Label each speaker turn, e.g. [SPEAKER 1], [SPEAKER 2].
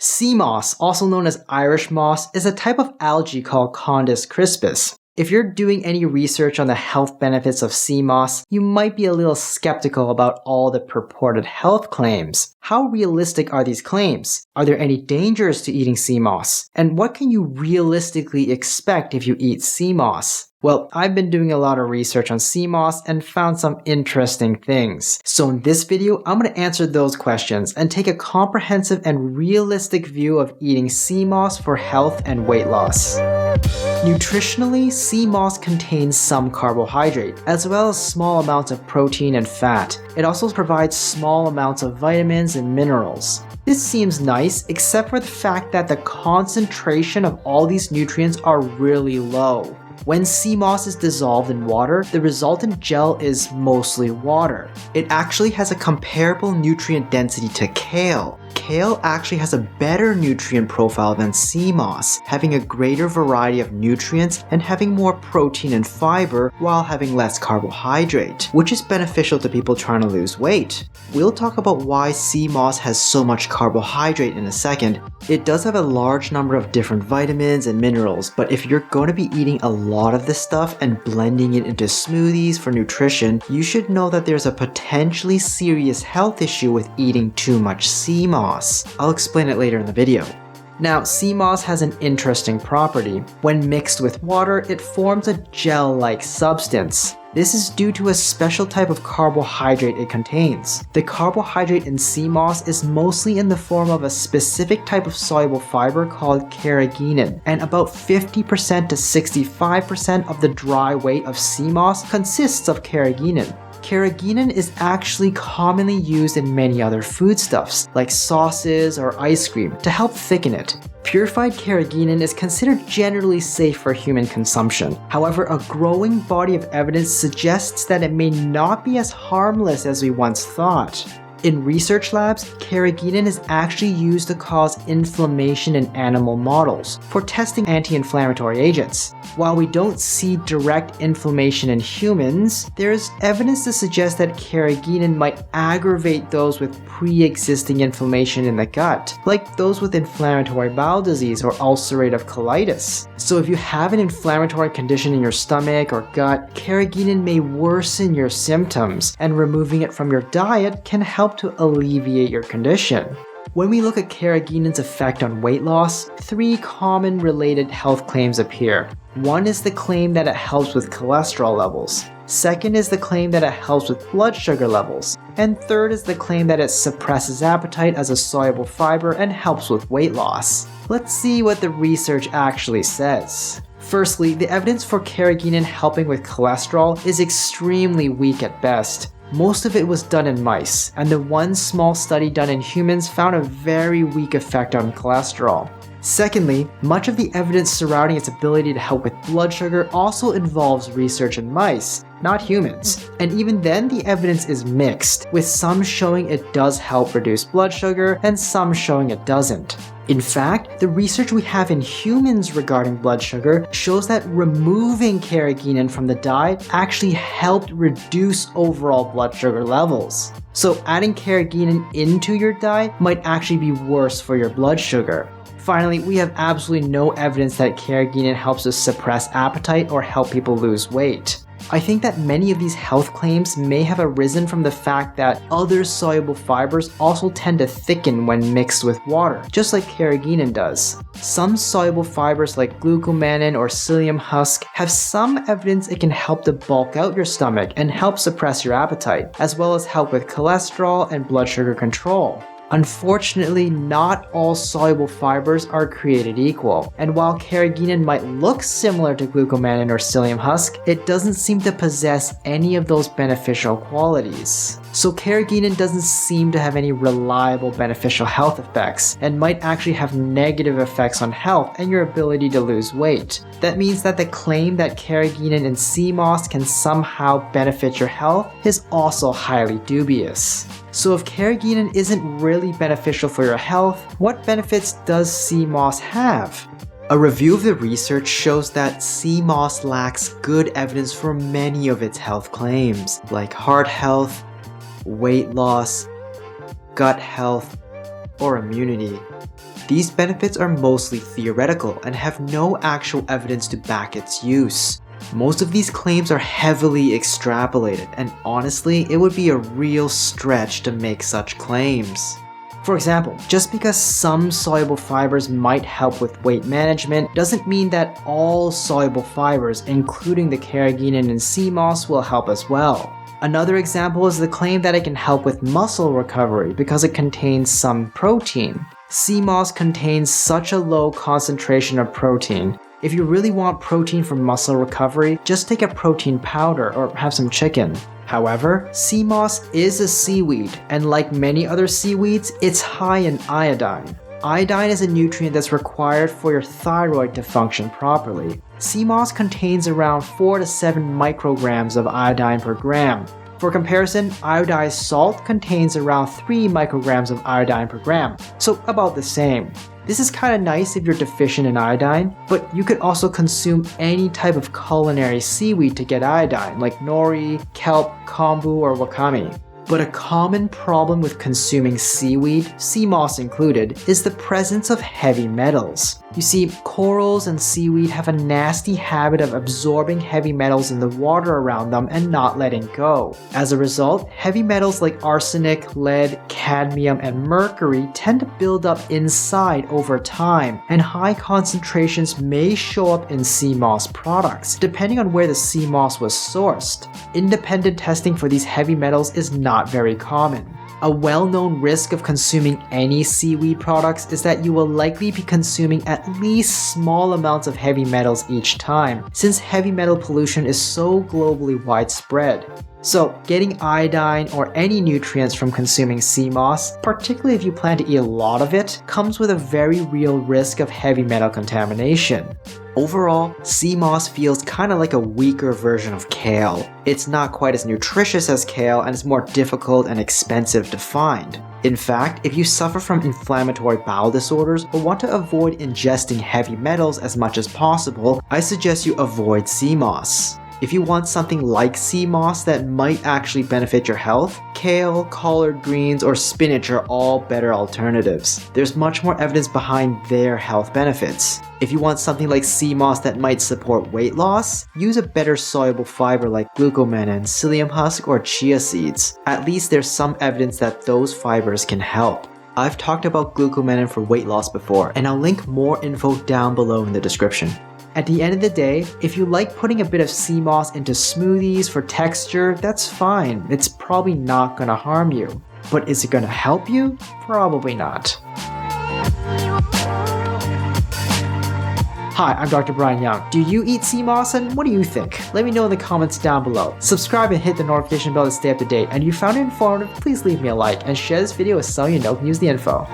[SPEAKER 1] Sea moss, also known as Irish moss, is a type of algae called Condis crispus. If you're doing any research on the health benefits of sea moss, you might be a little skeptical about all the purported health claims. How realistic are these claims? Are there any dangers to eating sea moss? And what can you realistically expect if you eat sea moss? Well, I've been doing a lot of research on sea moss and found some interesting things. So in this video, I'm going to answer those questions and take a comprehensive and realistic view of eating sea moss for health and weight loss. Nutritionally, sea moss contains some carbohydrate, as well as small amounts of protein and fat. It also provides small amounts of vitamins and minerals. This seems nice, except for the fact that the concentration of all these nutrients are really low. When sea moss is dissolved in water, the resultant gel is mostly water. It actually has a comparable nutrient density to kale. Kale actually has a better nutrient profile than sea moss, having a greater variety of nutrients and having more protein and fiber while having less carbohydrate, which is beneficial to people trying to lose weight. We'll talk about why sea moss has so much carbohydrate in a second. It does have a large number of different vitamins and minerals, but if you're going to be eating a lot of this stuff and blending it into smoothies for nutrition, you should know that there's a potentially serious health issue with eating too much sea moss. I'll explain it later in the video. Now, sea moss has an interesting property. When mixed with water, it forms a gel-like substance. This is due to a special type of carbohydrate it contains. The carbohydrate in sea moss is mostly in the form of a specific type of soluble fiber called Carrageenan, and about 50% to 65% of the dry weight of sea moss consists of Carrageenan. Carrageenan is actually commonly used in many other foodstuffs, like sauces or ice cream, to help thicken it. Purified Carrageenan is considered generally safe for human consumption. However, a growing body of evidence suggests that it may not be as harmless as we once thought. In research labs, Carrageenan is actually used to cause inflammation in animal models for testing anti-inflammatory agents. While we don't see direct inflammation in humans, there is evidence to suggest that Carrageenan might aggravate those with pre-existing inflammation in the gut, like those with inflammatory bowel disease or ulcerative colitis. So if you have an inflammatory condition in your stomach or gut, Carrageenan may worsen your symptoms, and removing it from your diet can help to alleviate your condition. When we look at Carrageenan's effect on weight loss, three common related health claims appear. One is the claim that it helps with cholesterol levels. Second is the claim that it helps with blood sugar levels. And third is the claim that it suppresses appetite as a soluble fiber and helps with weight loss. Let's see what the research actually says. Firstly, the evidence for Carrageenan helping with cholesterol is extremely weak at best. Most of it was done in mice, and the one small study done in humans found a very weak effect on cholesterol. Secondly, much of the evidence surrounding its ability to help with blood sugar also involves research in mice, not humans. And even then, the evidence is mixed, with some showing it does help reduce blood sugar and some showing it doesn't. In fact, the research we have in humans regarding blood sugar shows that removing Carrageenan from the diet actually helped reduce overall blood sugar levels. So adding Carrageenan into your diet might actually be worse for your blood sugar. Finally, we have absolutely no evidence that Carrageenan helps us suppress appetite or help people lose weight. I think that many of these health claims may have arisen from the fact that other soluble fibers also tend to thicken when mixed with water, just like Carrageenan does. Some soluble fibers like glucomannan or psyllium husk have some evidence it can help to bulk out your stomach and help suppress your appetite, as well as help with cholesterol and blood sugar control. Unfortunately, not all soluble fibers are created equal, and while Carrageenan might look similar to glucomannan or psyllium husk, it doesn't seem to possess any of those beneficial qualities. So Carrageenan doesn't seem to have any reliable beneficial health effects, and might actually have negative effects on health and your ability to lose weight. That means that the claim that Carrageenan in sea moss can somehow benefit your health is also highly dubious. So if Carrageenan isn't really beneficial for your health, what benefits does sea moss have? A review of the research shows that sea moss lacks good evidence for many of its health claims, like heart health, weight loss, gut health, or immunity. These benefits are mostly theoretical and have no actual evidence to back its use. Most of these claims are heavily extrapolated, and honestly, it would be a real stretch to make such claims. For example, just because some soluble fibers might help with weight management doesn't mean that all soluble fibers, including the carrageenan in sea moss, will help as well. Another example is the claim that it can help with muscle recovery because it contains some protein. Sea moss contains such a low concentration of protein. If you really want protein for muscle recovery, just take a protein powder or have some chicken. However, sea moss is a seaweed, and like many other seaweeds, it's high in iodine. Iodine is a nutrient that's required for your thyroid to function properly. Sea moss contains around 4 to 7 micrograms of iodine per gram. For comparison, iodized salt contains around 3 micrograms of iodine per gram, so about the same. This is kind of nice if you're deficient in iodine, but you could also consume any type of culinary seaweed to get iodine, like nori, kelp, kombu, or wakame. But a common problem with consuming seaweed, sea moss included, is the presence of heavy metals. You see, corals and seaweed have a nasty habit of absorbing heavy metals in the water around them and not letting go. As a result, heavy metals like arsenic, lead, cadmium, and mercury tend to build up inside over time, and high concentrations may show up in sea moss products, depending on where the sea moss was sourced. Independent testing for these heavy metals is not very common. A well-known risk of consuming any seaweed products is that you will likely be consuming at least small amounts of heavy metals each time, since heavy metal pollution is so globally widespread. So, getting iodine or any nutrients from consuming sea moss, particularly if you plan to eat a lot of it, comes with a very real risk of heavy metal contamination. Overall, sea moss feels kind of like a weaker version of kale. It's not quite as nutritious as kale and it's more difficult and expensive to find. In fact, if you suffer from inflammatory bowel disorders or want to avoid ingesting heavy metals as much as possible, I suggest you avoid sea moss. If you want something like sea moss that might actually benefit your health, kale, collard greens, or spinach are all better alternatives. There's much more evidence behind their health benefits. If you want something like sea moss that might support weight loss, use a better soluble fiber like glucomannan, psyllium husk, or chia seeds. At least there's some evidence that those fibers can help. I've talked about glucomannan for weight loss before, and I'll link more info down below in the description. At the end of the day, if you like putting a bit of sea moss into smoothies for texture, that's fine. It's probably not gonna harm you. But is it gonna help you? Probably not. Hi, I'm Dr. Brian Young. Do you eat sea moss and what do you think? Let me know in the comments down below. Subscribe and hit the notification bell to stay up to date. And if you found it informative, please leave me a like and share this video with someone you know can use the info.